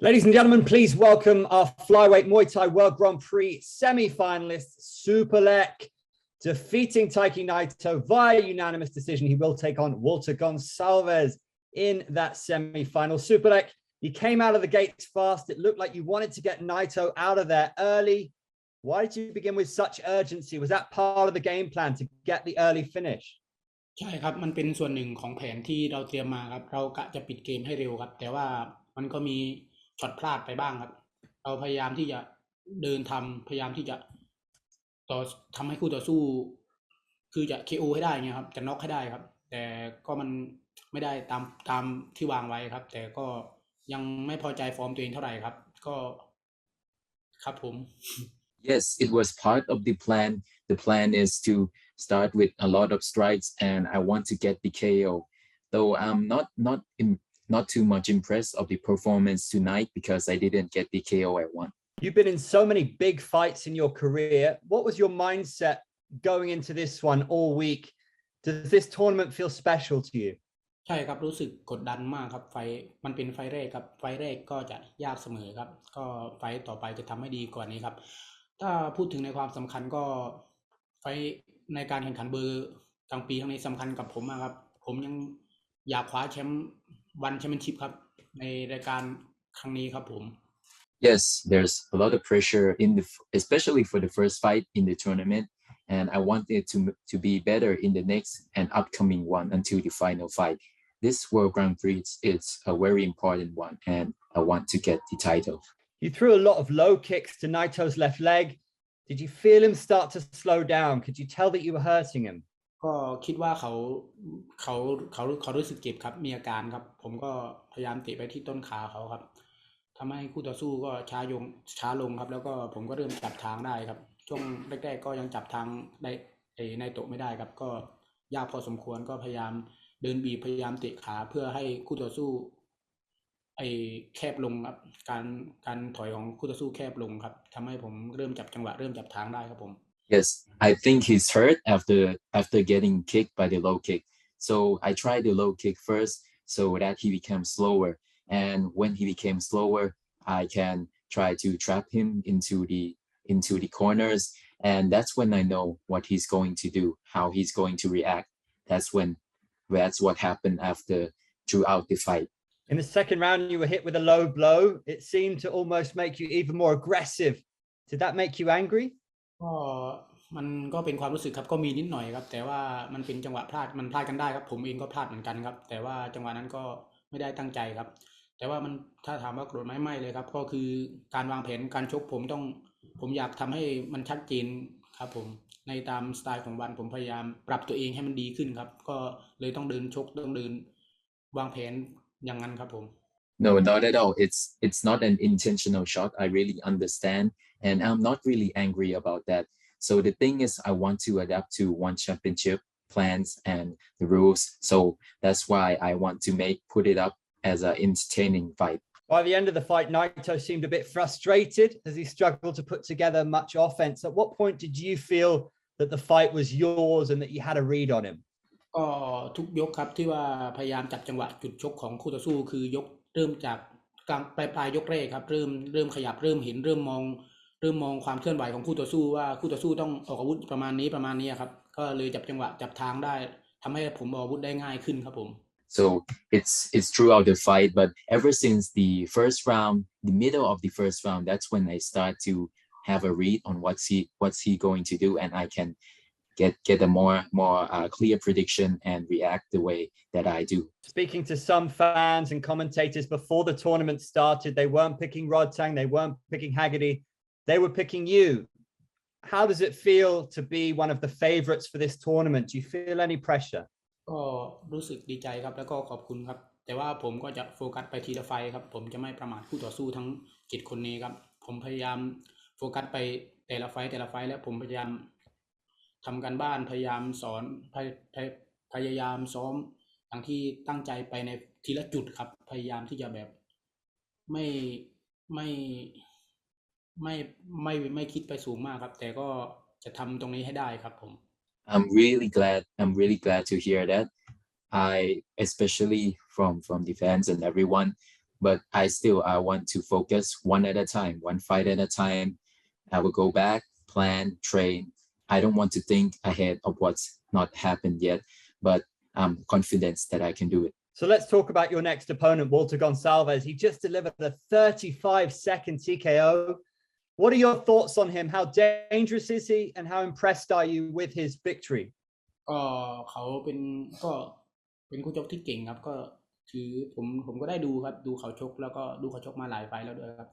Ladies and gentlemen, please welcome our flyweight Muay Thai World Grand Prix semi-finalist Superlek, defeating Taiki Naito via unanimous decision. He will take on Walter Gonçalves in that semi-final. Superlek, you came out of the gates fast. It looked like you wanted to get Naito out of there early. Why did you begin with such urgency? Was that part of the game plan to get the early finish? ใช่ครับมันเป็นส่วนหนึ่งของแผนที่เราเตรียมมาครับเรากะจะปิดเกมให้เร็วครับแต่ว่ามันก็มีช็อตพลาดไปบ้างครับเราพยายามที่จะเดินพยายามที่จะทำให้คู่ต่อสู้คือจะ KO ให้ได้เงี้ยครับจะน็อกให้ได้ครับแต่ก็มันไม่ได้ตามที่วางไว้ครับแต่ก็ยังไม่พอใจฟอร์มตัวเองเท่าไหร่ครับก็ครับผม Yes, it was part of the plan. The plan is to start with a lot of strikes, and I want to get the KO. Though I'm not too much impressed of the performance tonight because I didn't get the KO I want. You've been in so many big fights in your career. What was your mindset going into this one all week? Does this tournament feel special to you? ใช่ครับรู้สึกกดดันมากครับมันเป็นไฟแรกครับไฟแรกก็จะยากเสมอครับก็ไฟต่อไปจะทำให้ดีกว่านี้ครับถ้าพูดถึงในความสำคัญก็ไฟในการแข่งขันเบอร์กลางปีครั้งนี้สำคัญกับผมมากครับผมยังอยากคว้าแชมป์วันแชมเปี้ยนชิพครับในรายการครั้งนี้ครับผม Yes, there's a lot of pressure especially for the first fight in the tournament, and I want it to be better in the next and upcoming one until the final fight. This World Grand Prix is a very important one, and I want to get the title. You threw a lot of low kicks to Naito's left leg. Did you feel him start to slow down? Could you tell that you were hurting him? ก็คิดว่าเขารู้สึกเจ็บครับมีอาการครับผมก็พยายามเตะไปที่ต้นขาเขาครับทำให้คู่ต่อสู้ก็ช้าลงครับแล้วก็ผมก็เริ่มจับทางได้ครับช่วงแรกๆก็ยังจับทางได้ในโต๊ะไม่ได้ครับก็ยากพอสมควรก็พยายามเดินบีบพยายามเตะขาเพื่อให้คู่ต่อสู้แคบลงครับการถอยของคู่ต่อสู้แคบลงครับทำให้ผมเริ่มจับจังหวะเริ่มจับทางได้ครับผม Yes, I think he's hurt after getting kicked by the low kick. So I tried the low kick first so that he becomes slower. And when he became slower, I can try to trap him into the corners. And that's when I know what he's going to do, how he's going to react. That's what happened throughout the fight. In the second round, you were hit with a low blow. It seemed to almost make you even more aggressive. Did that make you angry? มันก็เป็นความรู้สึกครับก็มีนิดหน่อยครับแต่ว่ามันเป็นจังหวะพลาดมันพลาดกันได้ครับผมเองก็พลาดเหมือนกันครับแต่ว่าจังหวะนั้นก็ไม่ได้ตั้งใจครับแต่ว่ามันถ้าถามว่าโกรธไหมไม่เลยครับก็คือการวางแผนการชกผมอยากทำให้มันชัดเจนครับผมในตามสไตล์ของวันผมพยายามปรับตัวเองให้มันดีขึ้นครับก็เลยต้องเดินชกต้องเดินวางแผนอย่างนั้นครับผม No, not at all. It's not an intentional shot. I really understand, and I'm not really angry about that. So the thing is, I want to adapt to one championship plans and the rules. So that's why I want to put it up as an entertaining fight. By the end of the fight, Naito seemed a bit frustrated as he struggled to put together much offense. At what point did you feel that the fight was yours and that you had a read on him? ก็ทุกยกครับที่ว่าพยายามจับจังหวะจุดชกของคู่ต่อสู้คือยกเริ่มจากกลางปลายยกแรกครับเริ่มขยับเริ่มเห็นเริ่มมองความเคลื่อนไหวของคู่ต่อสู้ว่าคู่ต่อสู้ต้องออกอาวุธประมาณนี้ครับก็เลยจับจังหวะจับทางได้ทำให้ผมออกอาวุธได้ง่ายขึ้นครับผม So it's throughout the fight, but ever since the first round, the middle of the first round, that's when I start to have a read on what's he going to do, and I can get a more clear prediction and react the way that I do. Speaking to some fans and commentators before the tournament started, they weren't picking Rodtang, they weren't picking Haggerty, they were picking you. How does it feel to be one of the favorites for this tournament? Do you feel any pressure? ก็รู้สึกดีใจครับแล้วก็ขอบคุณครับแต่ว่าผมก็จะโฟกัสไปทีละไฟครับผมจะไม่ประมาทคู่ต่อสู้ทั้ง7คนนี้ครับผมพยายามโฟกัสไปแต่ละไฟแล้วผมพยายามทำการบ้านพยายามสอนพยายามซ้อมอย่างที่ตั้งใจไปในทีละจุดครับพยายามที่จะแบบไม่คิดไปสูงมากครับแต่ก็จะทำตรงนี้ให้ได้ครับผม I'm really glad to hear that. I especially from the fans and everyone, but I want to focus one at a time, one fight at a time. I will go back, plan, train. I don't want to think ahead of what's not happened yet, but I'm confident that I can do it. So let's talk about your next opponent, Walter Gonçalves. He just delivered a 35-second TKO. What are your thoughts on him? How dangerous is he, and how impressed are you with his victory? ก็เขาเป็นคู่ชกที่เก่งครับก็ถือผมก็ได้ดูครับดูเขาชกแล้วก็ดูเขาชกมาหลายไฟล์แล้วด้วยครับ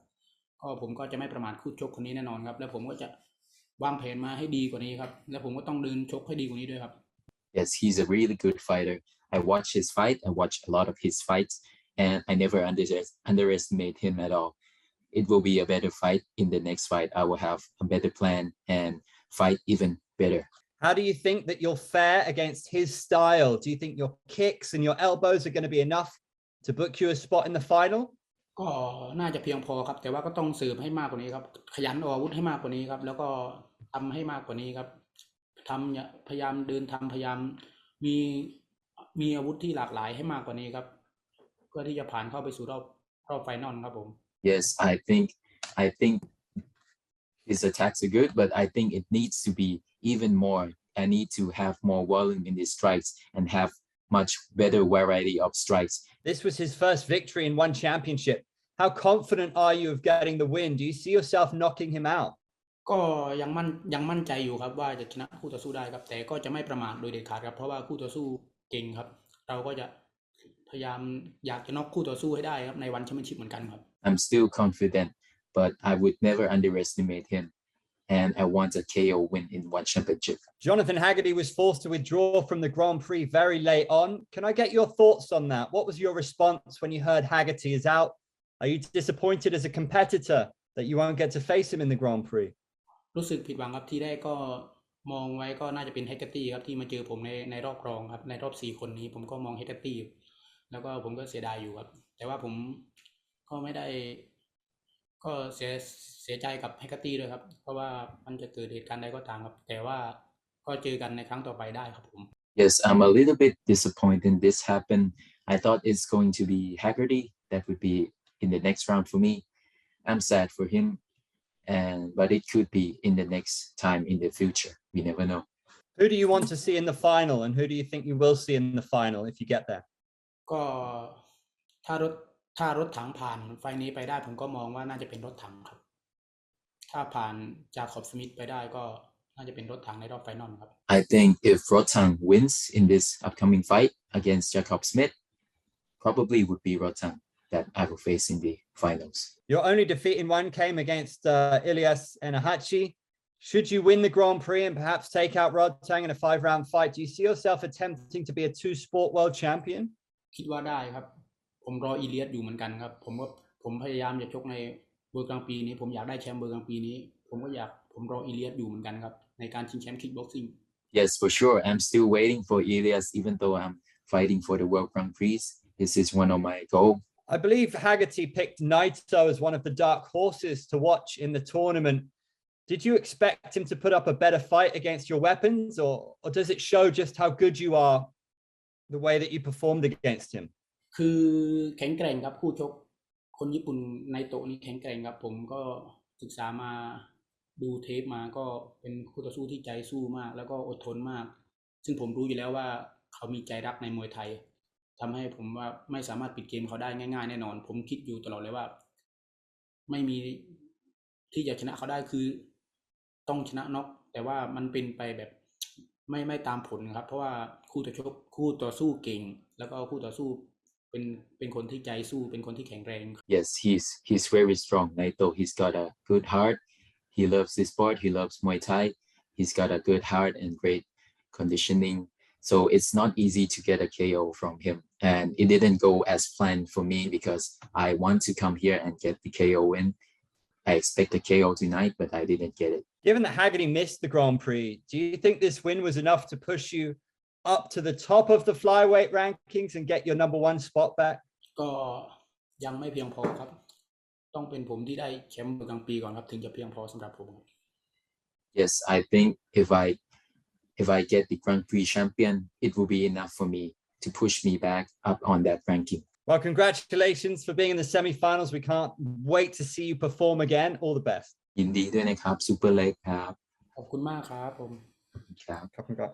ก็ผมก็จะไม่ประมาทคู่ชกคนนี้แน่นอนครับแล้วผมก็จะวางแผนมาให้ดีกว่านี้ครับแล้วผมก็ต้องเดินชกให้ดีกว่านี้ด้วยครับ Yes, he's a really good fighter. I watch his fight. I watch a lot of his fights, and I never underestimate him at all. It will be a better fight in the next fight. I will have a better plan and fight even better. How do you think that you'll fare against his style? Do you think your kicks and your elbows are going to be enough to book you a spot in the final? ก็น่าจะเพียงพอครับแต่ว่าก็ต้องเสริมให้มากกว่านี้ครับขยันออกอาวุธให้มากกว่านี้ครับแล้วก็ทำให้มากกว่านี้ครับพยายามเดินทำพยายามมีอาวุธที่หลากหลายให้มากกว่านี้ครับเพื่อที่จะผ่านเข้าไปสู่รอบไฟนอลครับผม Yes, I think his attacks are good, but I think it needs to be even more. I need to have more volume in his strikes and have much better variety of strikes. This was his first victory in one championship. How confident are you of getting the win? Do you see yourself knocking him out? ก็ยังมั่นใจอยู่ครับว่าจะชนะคู่ต่อสู้ได้ครับแต่ก็จะไม่ประมาทโดยเด็ดขาดครับเพราะว่าคู่ต่อสู้เก่งครับเราก็จะพยายามอยากจะน็อกคู่ต่อสู้ให้ได้ครับในวันแชมเปี้ยนชิพเหมือนกันครับ I'm still confident, but I would never underestimate him. And I want a KO win in one championship. Jonathan Haggerty was forced to withdraw from the Grand Prix very late on. Can I get your thoughts on that? What was your response when you heard Haggerty is out? Are you disappointed as a competitor that you won't get to face him in the Grand Prix? รู้สึกผิดหวังครับที่แรกก็มองไว้ก็น่าจะเป็น Haggerty ครับที่มาเจอผมในรอบรองครับในรอบ4คนนี้ผมก็มอง Haggerty แล้วก็ผมก็เสียดายอยู่ครับแต่ว่าผมก็ไม่ได้ก็เสียใจกับ Haggerty ด้วยครับเพราะว่ามันจะเกิดเหตุการณ์ใดก็ตามครับแต่ว่าก็เจอกันในครั้งต่อไปได้ครับผม Yes, I'm a little bit disappointed this happened. I thought it's going to be Haggerty that would be in the next round for me. I'm sad for him, but it could be in the next time in the future. We never know. Who do you want to see in the final, and who do you think you will see in the final if you get there? ก็ถ้ารถถังผ่านไฟนี้ไปได้ผมก็มองว่าน่าจะเป็นรถถังครับถ้าผ่านจากขอบสมิธไปได้ก็น่าจะเป็นรถถังในรอบไฟนอลครับ I think if Rotang wins in this upcoming fight against Jacob Smith, probably would be Rotang that I will face in the finals. Your only defeat in one came against Ilyas Enahachi. Should you win the Grand Prix and perhaps take out Rotang in a 5-round fight, do you see yourself attempting to be a 2-sport world champion? คิดว่าได้ครับผมรออีเลียสอยู่เหมือนกันครับผมพยายามจะชกในเบอร์กลางปีนี้ผมอยากได้แชมป์เบอร์กลางปีนี้ผมรออีเลียสอยู่เหมือนกันครับในการชิงแชมป์คิกบ็อกซิ่ง Yes, for sure. I'm still waiting for Ilyas, even though I'm fighting for the World Grand Prix. This is one of my goals. I believe Haggerty picked Naito as one of the dark horses to watch in the tournament. Did you expect him to put up a better fight against your weapons, or does it show just how good you are, the way that you performed against him? คือแข็งแกร่งครับคู่ชกคนญี่ปุ่นไนโตะนี่แข็งแกร่งครับผมก็ศึกษามาดูเทปมาก็เป็นคู่ต่อสู้ที่ใจสู้มากแล้วก็อดทนมากซึ่งผมรู้อยู่แล้วว่าเขามีใจรักในมวยไทยทำให้ผมว่าไม่สามารถปิดเกมเขาได้ง่ายๆแน่นอนผมคิดอยู่ตลอดเลยว่าไม่มีที่จะชนะเขาได้คือต้องชนะน็อกแต่ว่ามันเป็นไปแบบไม่ตามผลครับเพราะว่าคู่ต่อสู้เก่งแล้วก็คู่ต่อสู้เป็นคนที่ใจสู้เป็นคนที่แข็งแรง Yes, he's very strong. Naito, he's got a good heart. He loves this sport. He loves Muay Thai. He's got a good heart and great conditioning. So it's not easy to get a KO from him. And it didn't go as planned for me because I want to come here and get the KO win. I expect a KO tonight, but I didn't get it. Given that Haggerty missed the Grand Prix, do you think this win was enough to push you up to the top of the flyweight rankings and get your #1 spot back? ก็ยังไม่เพียงพอครับต้องเป็นผมที่ได้แชมป์กลางปีก่อนครับถึงจะเพียงพอสำหรับผม Yes, I think if I get the Grand Prix champion, it will be enough for me to push me back up on that ranking. Well, congratulations for being in the semi-finals. We can't wait to see you perform again. All the best. ยินดีด้วยนะครับ Superlek ครับ ขอบคุณมากครับผม ครับ ขอบคุณครับ